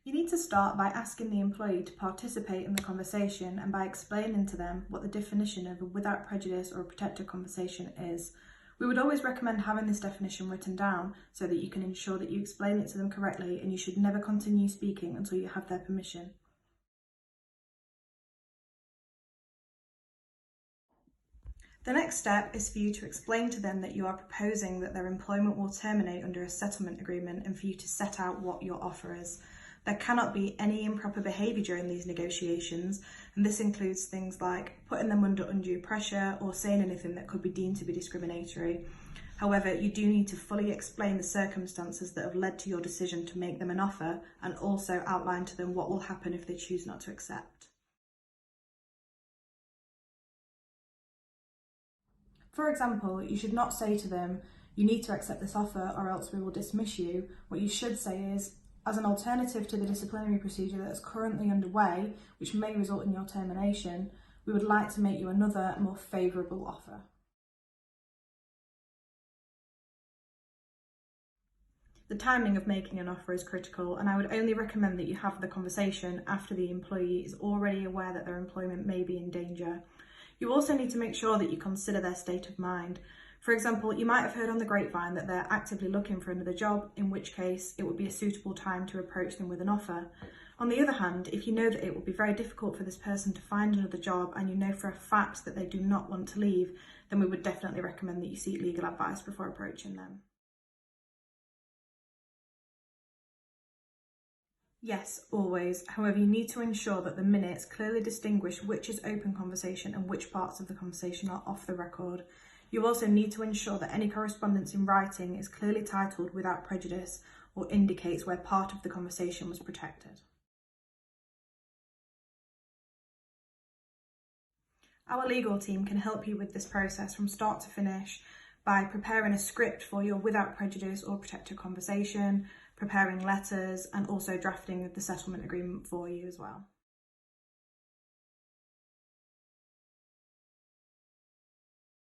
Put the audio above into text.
You need to start by asking the employee to participate in the conversation and by explaining to them what the definition of a without prejudice or a protected conversation is. We would always recommend having this definition written down so that you can ensure that you explain it to them correctly, and you should never continue speaking until you have their permission. The next step is for you to explain to them that you are proposing that their employment will terminate under a settlement agreement, and for you to set out what your offer is. There cannot be any improper behaviour during these negotiations, and this includes things like putting them under undue pressure or saying anything that could be deemed to be discriminatory. However, you do need to fully explain the circumstances that have led to your decision to make them an offer, and also outline to them what will happen if they choose not to accept. For example, you should not say to them, "You need to accept this offer or else we will dismiss you." What you should say is, "As an alternative to the disciplinary procedure that is currently underway, which may result in your termination, we would like to make you another, more favourable offer." The timing of making an offer is critical, and I would only recommend that you have the conversation after the employee is already aware that their employment may be in danger. You also need to make sure that you consider their state of mind. For example, you might have heard on the grapevine that they're actively looking for another job, in which case it would be a suitable time to approach them with an offer. On the other hand, if you know that it will be very difficult for this person to find another job and you know for a fact that they do not want to leave, then we would definitely recommend that you seek legal advice before approaching them. Yes, always. However, you need to ensure that the minutes clearly distinguish which is open conversation and which parts of the conversation are off the record. You also need to ensure that any correspondence in writing is clearly titled "without prejudice" or indicates where part of the conversation was protected. Our legal team can help you with this process from start to finish by preparing a script for your without prejudice or protected conversation, preparing letters, and also drafting the settlement agreement for you as well.